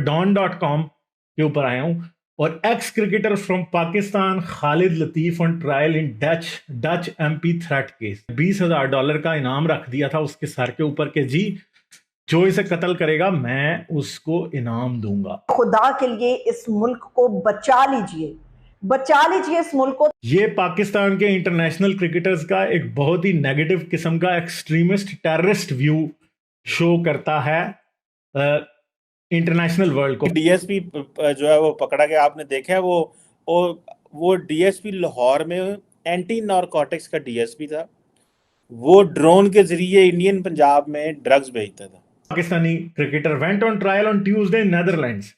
मैं don.com के ऊपर आया हूं और x cricketer from Pakistan Khalid Latif on trial in Dutch MP threat case. $20,000 का इनाम रख दिया था उसके सर के ऊपर के जी जो इसे कत्ल करेगा मैं उसको इनाम दूंगा। खुदा के लिए इस मुल्क को बचा लीजिए, बचा लीजिए इस मुल्क को। ये पाकिस्तान के इंटरनेशनल क्रिकेटर्स का एक बहुत ही नेगेटिव किस्म का एक्सट्रीमिस्ट टेररिस्ट व्यू शो करता है इंटरनेशनल वर्ल्ड को। डीएसपी जो है वो पकड़ा गया, आपने देखा है वो डीएसपी लाहौर में एंटी नारकोटिक्स का डीएसपी था। वो ड्रोन के जरिए इंडियन पंजाब में ड्रग्स भेजता था। Pakistani cricketer went on trial on Tuesday in Netherlands.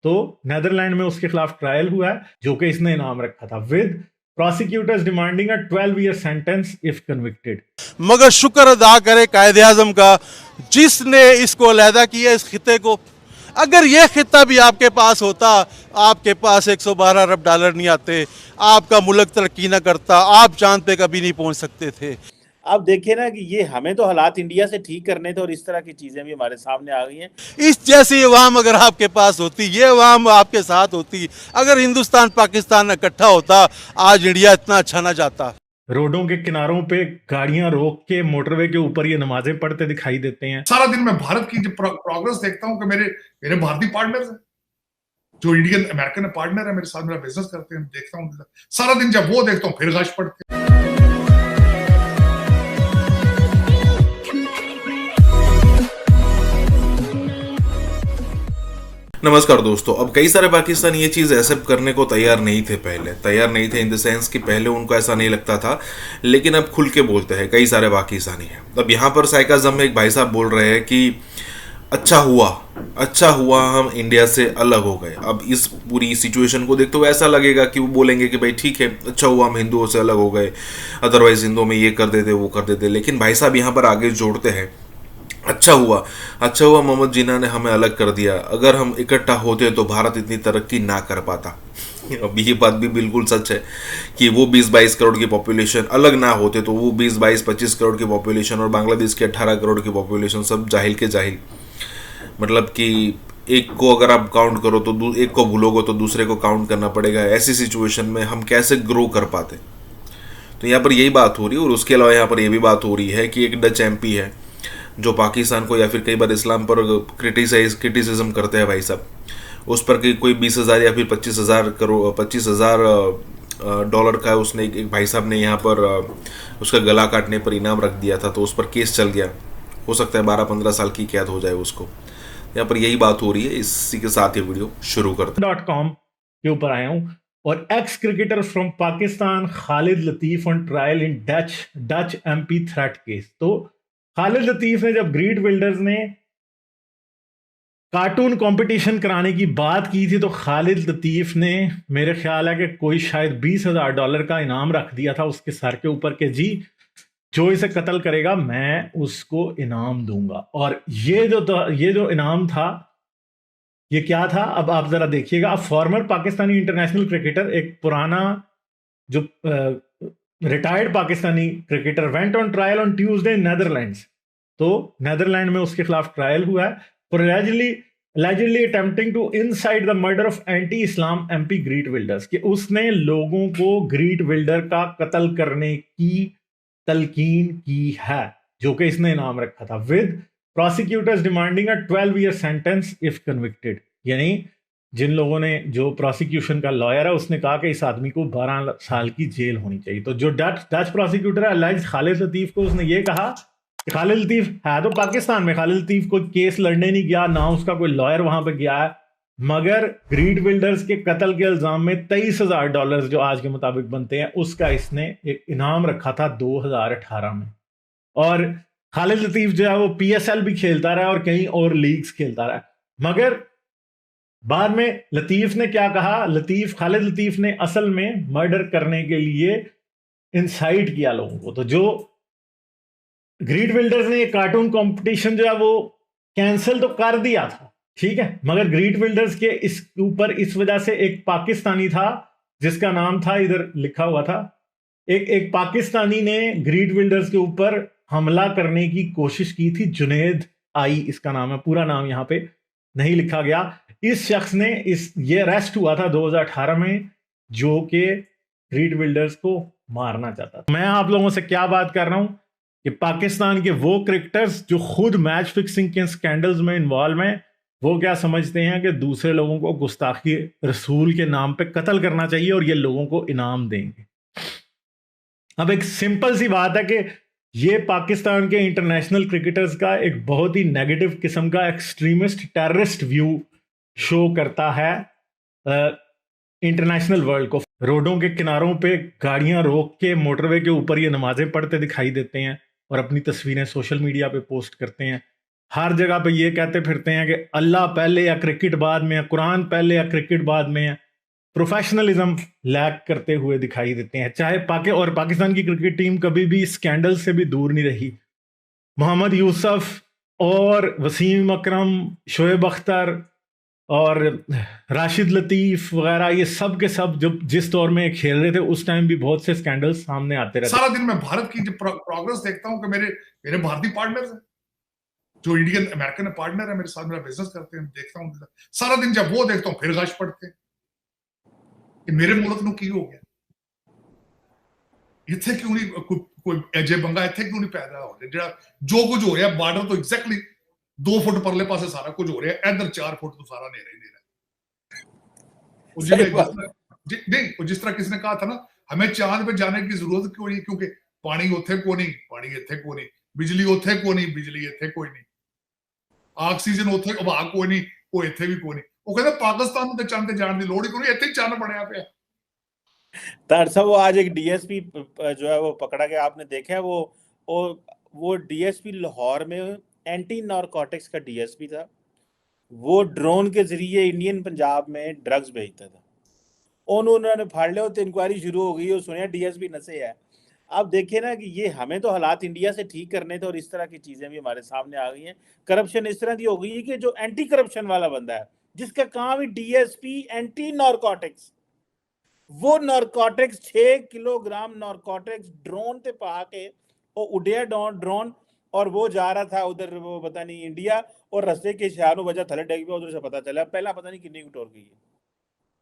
तो नेदरलैंड में उसके खिलाफ ट्रायल हुआ है जो कि इसने इनाम रखा था with prosecutors demanding a 12-year sentence if convicted. मगर शुक्र अदा करे कायदे आजम का जिसने इसको अलहदा किया इस खिते को। अगर यह खिता भी आपके पास होता, आपके पास $112 अरब नहीं आते, आपका मुल्क तरक्की ना करता, आप चांद पे कभी नहीं पहुंच सकते थे। आप देखिए ना कि ये हमें तो हालात इंडिया से ठीक करने थे और इस तरह की चीजें भी हमारे सामने आ गई हैं। इस जैसी अवाम अगर आपके पास होती, ये अवाम आपके साथ होती, अगर हिंदुस्तान पाकिस्तान इकट्ठा होता, आज इंडिया इतना अच्छा ना जाता। रोडों के किनारों पे गाड़ियां रोक के मोटरवे के ऊपर ये नमाजें पढ़ते दिखाई देते हैं। सारा दिन मैं भारत की जो प्रोग्रेस देखता हूं कि मेरे भारतीय पार्टनर्स हैं, जो इंडियन अमेरिकन पार्टनर है, मेरे साथ मेरा बिजनेस करते हैं, देखता हूं सारा दिन। जब वो देखता हूं फिर गश पड़ते हैं। नमस्कार दोस्तों, अब कई सारे पाकिस्तानी ये चीज़ एक्सेप्ट करने को तैयार नहीं थे। तैयार नहीं थे इन द सेंस कि पहले उनको ऐसा नहीं लगता था, लेकिन अब खुल के बोलते हैं कई सारे पाकिस्तानी हैं। अब यहाँ पर साइकाज़म में एक भाई साहब बोल रहे हैं कि अच्छा हुआ हम इंडिया से अलग हो गए। अब इस पूरी सिचुएशन को देखते हुए ऐसा लगेगा कि वो बोलेंगे कि भाई ठीक है, अच्छा हुआ हम हिंदुओं से अलग हो गए, अदरवाइज हिंदुओं में ये कर देते वो कर देते। लेकिन भाई साहब यहाँ पर आगे जोड़ते हैं अच्छा हुआ मोहम्मद जिन्ना ने हमें अलग कर दिया। अगर हम इकट्ठा होते तो भारत इतनी तरक्की ना कर पाता। अब ये बात भी बिल्कुल सच है कि वो 20-22 करोड़ की पॉपुलेशन अलग ना होते तो वो 20-22-25 करोड़ की पॉपुलेशन और बांग्लादेश की 18 करोड़ की पॉपुलेशन सब जाहिल के जाहिल। मतलब कि एक को अगर आप काउंट करो तो एक को भूलोगे तो दूसरे को काउंट करना पड़ेगा। ऐसी सिचुएशन में हम कैसे ग्रो कर पाते। तो यहाँ पर यही बात हो रही है। और उसके अलावा यहाँ पर यह भी बात हो रही है कि एक डच एमपी है जो पाकिस्तान को या फिर कई बार इस्लाम पर क्रिटिसिज्म करते हैं भाई साहब, उस पर कि कोई 20,000 या फिर 25,000 डॉलर का उसने एक भाई साहब ने यहाँ पर उसका गला काटने पर इनाम रख दिया था। तो उस पर केस चल गया, हो सकता है 12-15 साल की कैद हो जाए उसको। यहाँ पर यही बात हो रही है। इसी के साथ ये वीडियो शुरू करते हैं। .com के ऊपर आया हूं और x cricketer from Pakistan Khalid Latif on trial in Dutch MP threat case. तो खालिद लतीफ ने जब ग्रीड बिल्डर्स ने कार्टून कंपटीशन कराने की बात की थी तो खालिद लतीफ ने, मेरे ख्याल है कि कोई शायद $20,000 का इनाम रख दिया था उसके सर के ऊपर के जी जो इसे कत्ल करेगा मैं उसको इनाम दूंगा। और ये जो इनाम था ये क्या था, अब आप जरा देखिएगा। फॉर्मर पाकिस्तानी इंटरनेशनल क्रिकेटर, एक पुराना जो retired Pakistani cricketer went on trial on Tuesday in Netherlands. तो नेदरलैंड में उसके खिलाफ ट्रायल हुआ है for allegedly attempting to incite the murder of anti-Islam MP greet विल्डर्स, कि उसने लोगों को ग्रीट विल्डर का कत्ल करने की तलकीन की है जो कि इसने इनाम रखा था with prosecutors demanding a 12-year sentence if convicted. यानी जिन लोगों ने, जो प्रोसिक्यूशन का लॉयर है उसने कहा कि इस आदमी को 12 साल की जेल होनी चाहिए। तो जो डच प्रोसिक्यूटर है अलाइज खालिद लतीफ को, उसने ये कहा कि खालिद लतीफ है तो पाकिस्तान में, खालिद लतीफ कोई केस लड़ने नहीं गया, ना उसका कोई लॉयर वहां पे गया है, मगर ग्रीड बिल्डर्स के कत्ल के इल्जाम में $23,000 जो आज के मुताबिक बनते हैं उसका इसने एक इनाम रखा था 2018 में। और खालिद लतीफ जो है वो PSL भी खेलता रहा और कहीं और लीग्स खेलता रहा। मगर बाद में लतीफ ने क्या कहा, खालिद लतीफ ने असल में मर्डर करने के लिए इंसाइट किया लोगों को। तो जो ग्रीड बिल्डर्स ने ये कार्टून कंपटीशन जो है वो कैंसिल तो कर दिया था, ठीक है, मगर ग्रीड बिल्डर्स के इस ऊपर इस वजह से एक पाकिस्तानी था जिसका नाम था, इधर लिखा हुआ था, एक पाकिस्तानी ने ग्रीड बिल्डर्स के ऊपर हमला करने की कोशिश की थी। जुनेद आई इसका नाम है, पूरा नाम यहाँ पे नहीं लिखा गया। इस शख्स ने ये अरेस्ट हुआ था 2018 में, जो कि रीड बिल्डर्स को मारना चाहता था। मैं आप लोगों से क्या बात कर रहा हूं कि पाकिस्तान के वो क्रिकेटर्स जो खुद मैच फिक्सिंग के स्कैंडल्स में इन्वॉल्व हैं, वो क्या समझते हैं कि दूसरे लोगों को गुस्ताखी रसूल के नाम पे कत्ल करना चाहिए और ये लोगों को इनाम देंगे। अब एक सिंपल सी बात है कि ये पाकिस्तान के इंटरनेशनल क्रिकेटर्स का एक बहुत ही नेगेटिव किस्म का एक्सट्रीमिस्ट टेररिस्ट व्यू शो करता है इंटरनेशनल वर्ल्ड को। रोडों के किनारों पे गाड़ियां रोक के मोटरवे के ऊपर ये नमाजें पढ़ते दिखाई देते हैं और अपनी तस्वीरें सोशल मीडिया पे पोस्ट करते हैं। हर जगह पे ये कहते फिरते हैं कि अल्लाह पहले या क्रिकेट बाद में, या कुरान पहले या क्रिकेट बाद में है। प्रोफेशनलिज्म लैक करते हुए दिखाई देते हैं। चाहे पाकिस्तान की क्रिकेट टीम कभी भी स्कैंडल से भी दूर नहीं रही। मोहम्मद यूसुफ और वसीम अकरम, शोएब अख्तर और राशिद लतीफ वगैरह, ये सब के सब जब जिस दौर में खेल रहे थे उस टाइम भी बहुत से स्कैंडल सामने आते रहते। सारा दिन मैं भारत की जो प्रोग्रेस देखता हूं कि मेरे भारतीय पार्टनर्स हैं, जो इंडियन अमेरिकन पार्टनर है मेरे साथ, मेरा बिजनेस करते हैं, देखता हूं सारा दिन। जब वो देखता हूं फिर गाश पड़ते हैं कि मेरे मुल्क ਨੂੰ ਕੀ ਹੋ ਗਿਆ, ਇੱਥੇ ਕਿਉਂ ਨਹੀਂ ਕੋਈ ਅਜੇ ਬੰਗਾ ਇੱਥੇ ਕਿਉਂ ਨਹੀਂ ਪੈਦਾ ਹੋ ਰਿਹਾ। ਜਿਹੜਾ ਜੋ ਕੁਝ ਹੋ ਰਿਹਾ ਬਾਰਡਰ ਤੋਂ ਐਗਜ਼ੈਕਟਲੀ 2 फुट परले पासे सारा कुछ हो रहा है, इधर 4 फुट तो सारा नहीं नहीं। जिस तरह किसी ने कहा था ना, हमें चांद पे जाने की जरूरत क्यों नहीं, क्योंकि पानी उत्थे को नहीं, पानी इत्थे को नहीं, बिजली उत्थे को नहीं, बिजली इत्थे कोई नहीं, ऑक्सीजन उत्थे हवा कोई नहीं, वो इत्थे भी कोई नहीं। वो कहते पाकिस्तान में चांद ते जाने की लोड़ ही कोई नहीं, इत्थे ही चंद बनया पे। तारसा वो आज एक डीएसपी जो है वो पकड़ा गया, आपने देखा है? वो डीएसपी लाहौर में एंटी नारकोटिक्स का डीएसपी था। वो ड्रोन के जरिए इंडियन पंजाब में ड्रग्स भेजता था। उन्होंने फाड़ लिया, तो इंक्वायरी शुरू हो गई और सुनिया डीएसपी नशे है। अब देखिए ना कि ये हमें तो हालात इंडिया से ठीक करने थे और इस तरह की चीजें भी हमारे सामने आ गई हैं। करप्शन इस तरह की हो गई है कि जो एंटी करप्शन वाला बंदा है, जिसका काम ही डीएसपी एंटी नारकोटिक्स, वो नारकोटिक्स 6 किलोग्राम नारकोटिक्स ड्रोन पे पा के वो उड़िया ड्रोन, और वो जा रहा था उधर, वो पता नहीं इंडिया, और रस्ते के शहरों वजह थले डेग पे, उधर से पता चला पहला पता नहीं कितनी टोर गई है।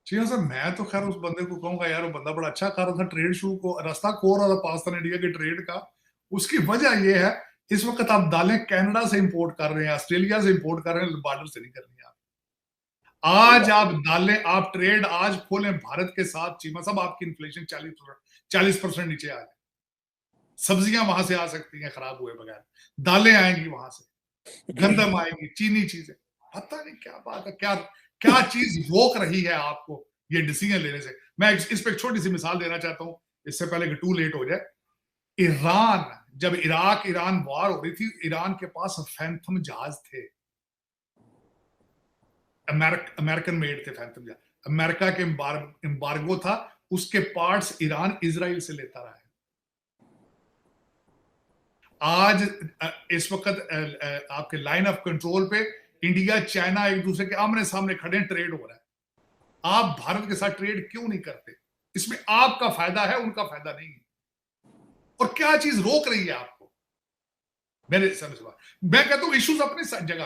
जी सर, मैं तो खैर उस बंदे को कहूंगा यार, वो बंदा बड़ा अच्छा कर रहा था, ट्रेड शू को रास्ता खोल रहा था पाकिस्तान इंडिया के ट्रेड का। उसकी वजह ये है, इस वक्त आप दालें कनाडा से इंपोर्ट कर रहे हैं, ऑस्ट्रेलिया से इंपोर्ट कर रहे हैं, बॉर्डर से नहीं कर रही आप। आज आप दालें, आप ट्रेड आज खोलें भारत के साथ, चीमा साहब आपकी इन्फ्लेशन 40% नीचे आ जाए। सब्जियां वहां से आ सकती हैं खराब हुए बगैर, दालें आएंगी वहां से, गंदम आएगी, चीनी चीजें, पता नहीं क्या बात है, क्या चीज रोक रही है आपको ये डिसीजन लेने से। मैं इस पे एक छोटी सी मिसाल देना चाहता हूं, इससे पहले कि टू लेट हो जाए। ईरान, जब इराक ईरान वॉर हो रही थी, ईरान के पास फैंथम जहाज थे, अमेरिकन मेड थे फैंथम जहाज। अमेरिका के एम्बार्गो था, उसके पार्ट्स ईरान इजराइल से लेता रहा है। आज इस वक्त आपके लाइन ऑफ कंट्रोल पे इंडिया चाइना एक दूसरे के आमने सामने खड़े, ट्रेड हो रहा है। आप भारत के साथ ट्रेड क्यों नहीं करते? इसमें आपका फायदा है, उनका फायदा नहीं है। और क्या चीज रोक रही है आपको? मेरे समझ में, मैं कहता हूं इश्यूज अपनी जगह पे,